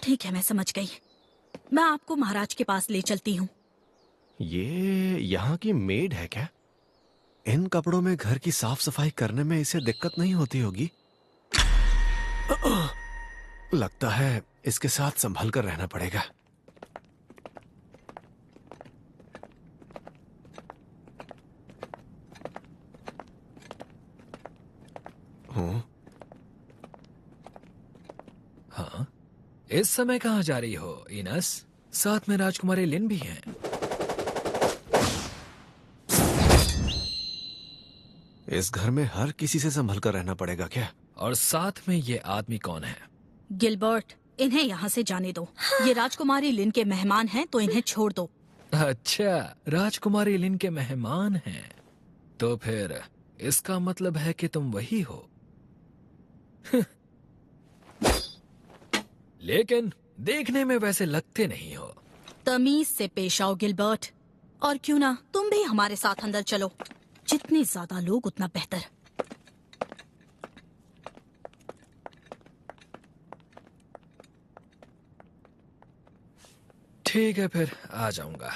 ठीक है, मैं समझ गई। मैं आपको महाराज के पास ले चलती हूँ। ये यहाँ की मेड है क्या? इन कपड़ों में घर की साफ सफाई करने में इसे दिक्कत नहीं होती होगी। लगता है इसके साथ संभल कर रहना पड़ेगा। हाँ, इस समय कहाँ जा रही हो इनस? साथ में राजकुमारी लिन भी हैं। इस घर में हर किसी से संभल कर रहना पड़ेगा क्या? और साथ में ये आदमी कौन है? गिलबर्ट, इन्हें यहाँ से जाने दो। ये राजकुमारी लिन के मेहमान हैं, तो इन्हें छोड़ दो। अच्छा, राजकुमारी लिन के मेहमान हैं। तो फिर इसका मतलब है कि तुम वही हो। लेकिन देखने में वैसे लगते नहीं हो। तमीज से पेश आओ गिलबर्ट, और क्यों ना तुम भी हमारे साथ अंदर चलो। जितने ज्यादा लोग उतना बेहतर। ठीक है, फिर आ जाऊंगा।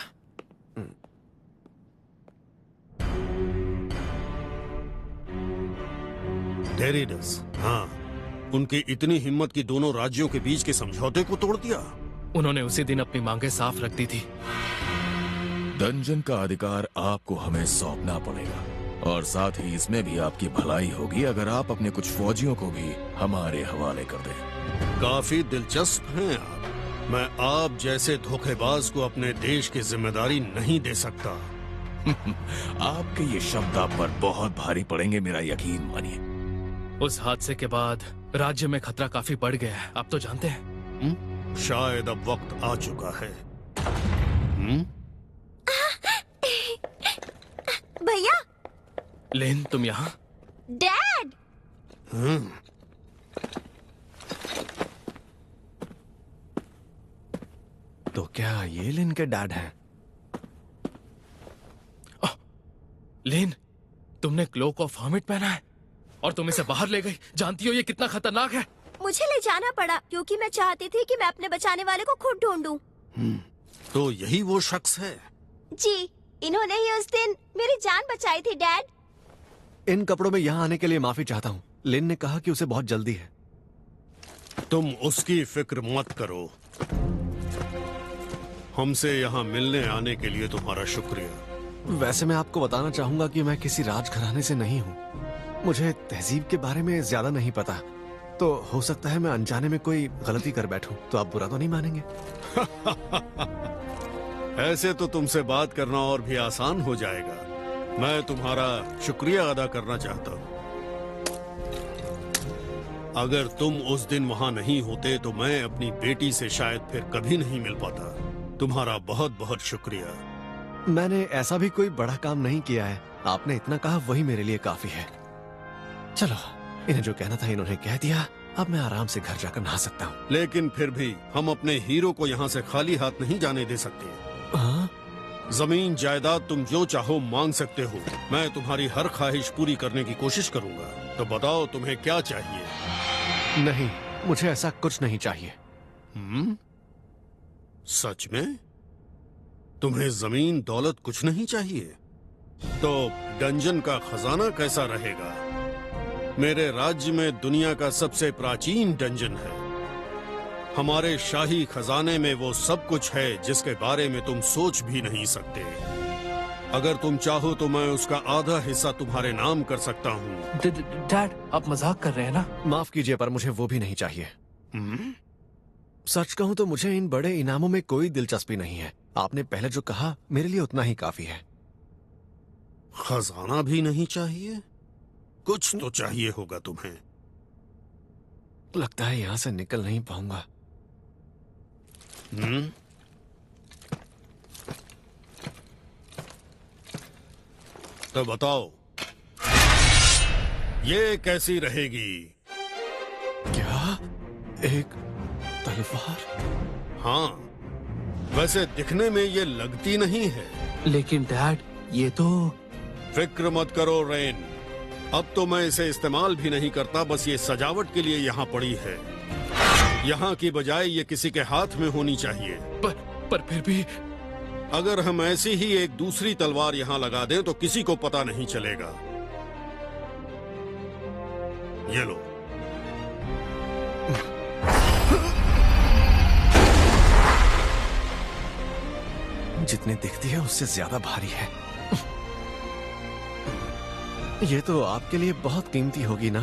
डेरिडस, हाँ, उनकी इतनी हिम्मत की दोनों राज्यों के बीच के समझौते को तोड़ दिया। उन्होंने उसी दिन अपनी मांगें साफ रख दी थी। डंजन का अधिकार आपको हमें सौंपना पड़ेगा, और साथ ही इसमें भी आपकी भलाई होगी अगर आप अपने कुछ फौजियों को भी हमारे हवाले कर दें। काफी दिलचस्प हैं आप। मैं आप जैसे धोखेबाज को अपने देश की जिम्मेदारी नहीं दे सकता। आपके ये शब्द आप पर बहुत भारी पड़ेंगे, मेरा यकीन मानिए। उस हादसे के बाद राज्य में खतरा काफी बढ़ गया है, आप तो जानते हैं। शायद अब वक्त आ चुका है। भैया। लिन, तुम यहाँ? डैड। तो क्या ये लिन के डैड हैं? लिन, तुमने क्लोक ऑफ हर्मिट पहना है और तुम इसे बाहर ले गई। जानती हो ये कितना खतरनाक है? मुझे ले जाना पड़ा क्योंकि मैं चाहती थी कि मैं अपने बचाने वाले को खुद ढूंढूं। तो यही वो शख्स है? जी, इन्होंने ही उस दिन मेरी जान बचाई थी डैड। इन कपड़ों में यहाँ आने के लिए माफी चाहता हूँ। लिन ने कहा कि उसे बहुत जल्दी है। तुम उसकी फिक्र मत करो। हमसे यहाँ मिलने आने के लिए तुम्हारा शुक्रिया। वैसे मैं आपको बताना चाहूंगा कि मैं किसी राजघराने से नहीं हूँ। मुझे तहजीब के बारे में ज्यादा नहीं पता, तो हो सकता है मैं अनजाने में कोई गलती कर बैठूं। तो आप बुरा तो नहीं मानेंगे? ऐसे तो तुमसे बात करना और भी आसान हो जाएगा। मैं तुम्हारा शुक्रिया अदा करना चाहता हूँ। अगर तुम उस दिन वहाँ नहीं होते तो मैं अपनी बेटी से शायद फिर कभी नहीं मिल पाता। तुम्हारा बहुत बहुत शुक्रिया। मैंने ऐसा भी कोई बड़ा काम नहीं किया है। आपने इतना कहा वही मेरे लिए काफी है। चलो, इन्हें जो कहना था इन्होंने कह दिया। अब मैं आराम से घर जाकर नहा सकता हूँ। लेकिन फिर भी हम अपने हीरो को यहाँ से खाली हाथ नहीं जाने दे सकते। हाँ? जमीन जायदाद तुम जो चाहो मांग सकते हो। मैं तुम्हारी हर ख्वाहिश पूरी करने की कोशिश करूंगा। तो बताओ तुम्हें क्या चाहिए? नहीं, मुझे ऐसा कुछ नहीं चाहिए। सच में? तुम्हें जमीन दौलत कुछ नहीं चाहिए? तो डंजन का खजाना कैसा रहेगा? मेरे राज्य में दुनिया का सबसे प्राचीन डंजन है। हमारे शाही खजाने में वो सब कुछ है जिसके बारे में तुम सोच भी नहीं सकते। अगर तुम चाहो तो मैं उसका आधा हिस्सा तुम्हारे नाम कर सकता हूँ। डैड, आप मजाक कर रहे हैं ना? माफ कीजिए, पर मुझे वो भी नहीं चाहिए। सच कहूँ तो मुझे इन बड़े इनामों में कोई दिलचस्पी नहीं है। आपने पहले जो कहा मेरे लिए उतना ही काफी है। खजाना भी नहीं चाहिए? कुछ तो चाहिए होगा तुम्हें। लगता है यहाँ से निकल नहीं पाऊंगा। तो बताओ, ये कैसी रहेगी? क्या? एक तलवार? हाँ, वैसे दिखने में ये लगती नहीं है। लेकिन डैड, ये तो... फिक्र मत करो रेन, अब तो मैं इसे इस्तेमाल भी नहीं करता, बस ये सजावट के लिए यहाँ पड़ी है। यहाँ की बजाय ये किसी के हाथ में होनी चाहिए। पर फिर भी अगर हम ऐसी ही एक दूसरी तलवार यहाँ लगा दें तो किसी को पता नहीं चलेगा। ये लो। जितनी दिखती है उससे ज्यादा भारी है। ये तो आपके लिए बहुत कीमती होगी ना?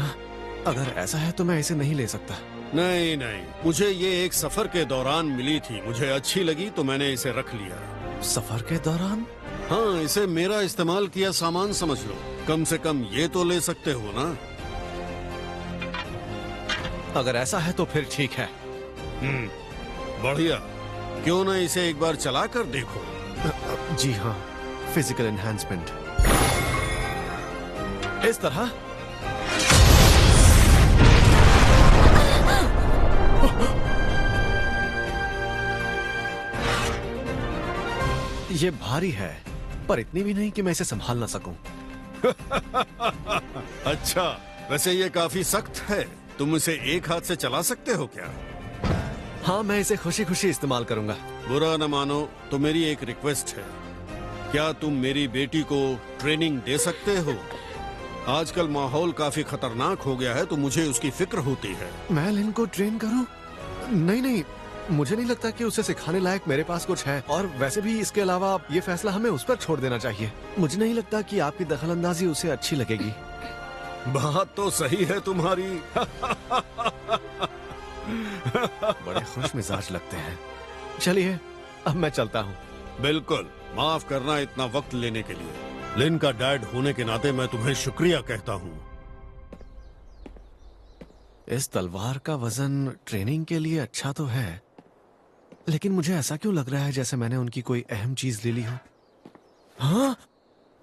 अगर ऐसा है तो मैं इसे नहीं ले सकता। नहीं नहीं, मुझे ये एक सफर के दौरान मिली थी, मुझे अच्छी लगी तो मैंने इसे रख लिया। सफर के दौरान? हाँ, इसे मेरा इस्तेमाल किया सामान समझ लो। कम से कम ये तो ले सकते हो ना? अगर ऐसा है तो फिर ठीक है। बढ़िया। क्यों ना इसे एक बार चला कर देखो? जी हाँ, फिजिकल एनहांसमेंट। इस तरह। ये भारी है, पर इतनी भी नहीं कि मैं इसे संभाल ना सकूं। अच्छा, वैसे ये काफी सख्त है। तुम इसे एक हाथ से चला सकते हो क्या? हाँ, मैं इसे खुशी खुशी इस्तेमाल करूंगा। बुरा न मानो तो मेरी एक रिक्वेस्ट है। क्या तुम मेरी बेटी को ट्रेनिंग दे सकते हो? आजकल माहौल काफी खतरनाक हो गया है तो मुझे उसकी फिक्र होती है। मैं लिन को ट्रेन करूं? नहीं नहीं, मुझे नहीं लगता कि उसे सिखाने लायक मेरे पास कुछ है। और वैसे भी इसके अलावा ये फैसला हमें उस पर छोड़ देना चाहिए। मुझे नहीं लगता कि आपकी दखलंदाजी उसे अच्छी लगेगी। बात तो सही है तुम्हारी। बड़े खुश मिजाज लगते हैं। चलिए, अब मैं चलता हूँ। बिल्कुल, माफ करना इतना वक्त लेने के लिए। लिन का डैड होने के नाते मैं तुम्हें शुक्रिया कहता हूँ। इस तलवार का वजन ट्रेनिंग के लिए अच्छा तो है, लेकिन मुझे ऐसा क्यों लग रहा है जैसे मैंने उनकी कोई अहम चीज ले ली हो। हाँ,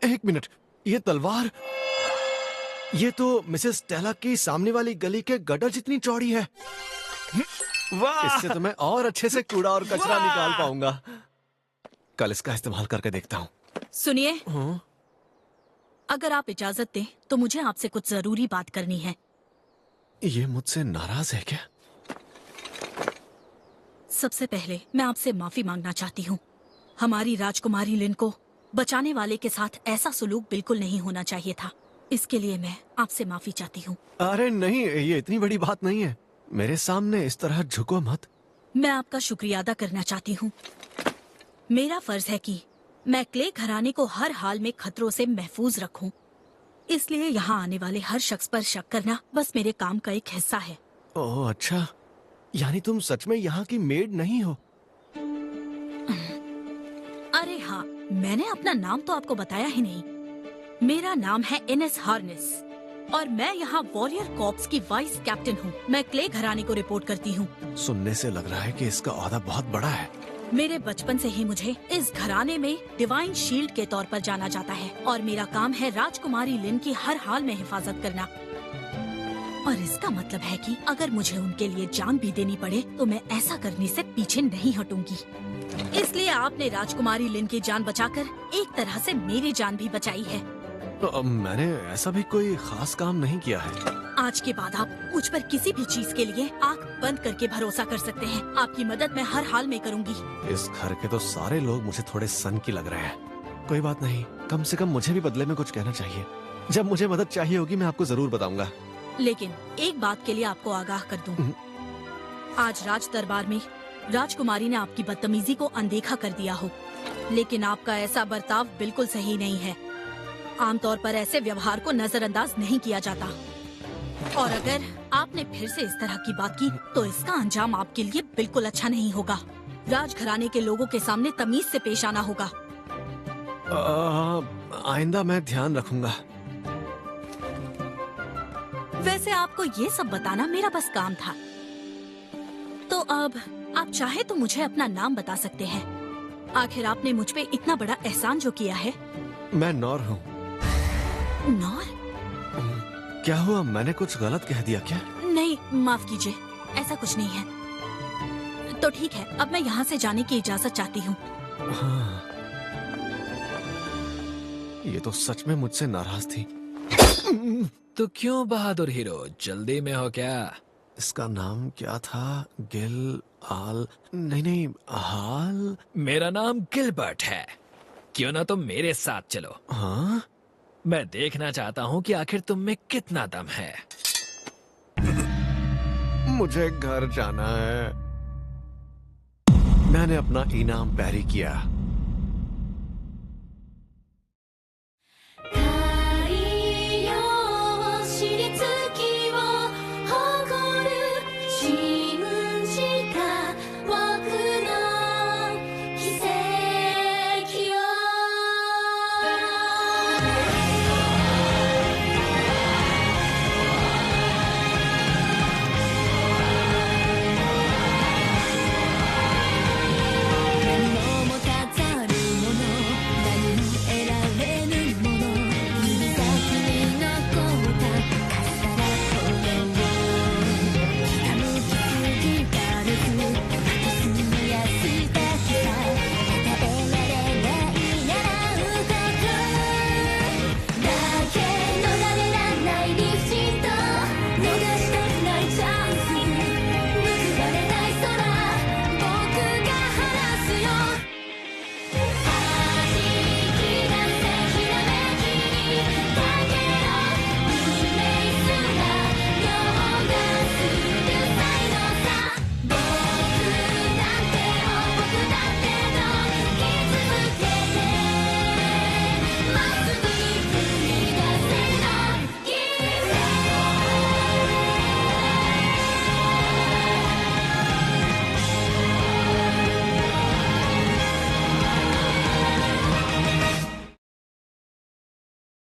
एक मिनट, ये तलवार, ये तो मिसेस स्टेला की सामने वाली गली के गटर जितनी चौड़ी है। वाह! इससे तो मैं और अच्छे से कूड़ा और कचरा निकाल पाऊंगा। कल इसका इस्तेमाल करके देखता हूँ। सुनिए, अगर आप इजाजत दें तो मुझे आपसे कुछ जरूरी बात करनी है। ये मुझसे नाराज है क्या? सबसे पहले मैं आपसे माफी मांगना चाहती हूँ। हमारी राजकुमारी लिन को बचाने वाले के साथ ऐसा सुलूक बिल्कुल नहीं होना चाहिए था। इसके लिए मैं आपसे माफी चाहती हूँ। अरे नहीं, ये इतनी बड़ी बात नहीं है। मेरे सामने इस तरह झुको मत। मैं आपका शुक्रिया अदा करना चाहती हूँ। मेरा फर्ज है कि मैं क्ले घराने को हर हाल में खतरों से महफूज रखूं। इसलिए यहाँ आने वाले हर शख्स पर शक करना बस मेरे काम का एक हिस्सा है। ओह अच्छा, यानी तुम सच में यहाँ की मेड नहीं हो? अरे हाँ, मैंने अपना नाम तो आपको बताया ही नहीं। मेरा नाम है इनेस हार्नेस और मैं यहाँ वॉरियर कॉर्प्स की वाइस कैप्टन हूँ। मैं क्ले घराने को रिपोर्ट करती हूँ। सुनने से लग रहा है कि इसका ओहदा बहुत बड़ा है। मेरे बचपन से ही मुझे इस घराने में डिवाइन शील्ड के तौर पर जाना जाता है और मेरा काम है राजकुमारी लिन की हर हाल में हिफाजत करना। और इसका मतलब है कि अगर मुझे उनके लिए जान भी देनी पड़े तो मैं ऐसा करने से पीछे नहीं हटूंगी। इसलिए आपने राजकुमारी लिन की जान बचाकर एक तरह से मेरी जान भी बचाई है। तो मैंने ऐसा भी कोई खास काम नहीं किया है। आज के बाद आप मुझ पर किसी भी चीज के लिए आंख बंद करके भरोसा कर सकते हैं। आपकी मदद मैं हर हाल में करूंगी। इस घर के तो सारे लोग मुझे थोड़े सन की लग रहे हैं। कोई बात नहीं, कम से कम मुझे भी बदले में कुछ कहना चाहिए। जब मुझे मदद चाहिए होगी मैं आपको जरूर बताऊंगा। लेकिन एक बात के लिए आपको आगाह कर दूं। आज राज दरबार में राजकुमारी ने आपकी बदतमीजी को अनदेखा कर दिया हो, लेकिन आपका ऐसा बर्ताव बिल्कुल सही नहीं है। आमतौर पर ऐसे व्यवहार को नजरअंदाज नहीं किया जाता और अगर आपने फिर से इस तरह की बात की तो इसका अंजाम आपके लिए बिल्कुल अच्छा नहीं होगा। राजघराने के लोगों के सामने तमीज से पेश आना होगा। आइंदा मैं ध्यान रखूंगा। वैसे आपको ये सब बताना मेरा बस काम था। तो अब आप चाहे तो मुझे अपना नाम बता सकते हैं। आखिर आपने मुझ पे इतना बड़ा एहसान जो किया है। मैं नौर हूँ। नौर? क्या हुआ, मैंने कुछ गलत कह दिया क्या? नहीं, माफ कीजिए, ऐसा कुछ नहीं है। तो ठीक है, अब मैं यहाँ से जाने की इजाजत चाहती हूँ। हाँ, ये तो सच में मुझसे नाराज थी। तो क्यों बहादुर हीरो, जल्दी में हो क्या? इसका नाम क्या था? गिल आल, नहीं हाल। मेरा नाम गिलबर्ट है। क्यों ना तुम मेरे साथ चलो। हाँ, मैं देखना चाहता हूँ कि आखिर तुम में कितना दम है। मुझे घर जाना है। मैंने अपना इनाम पैरी किया।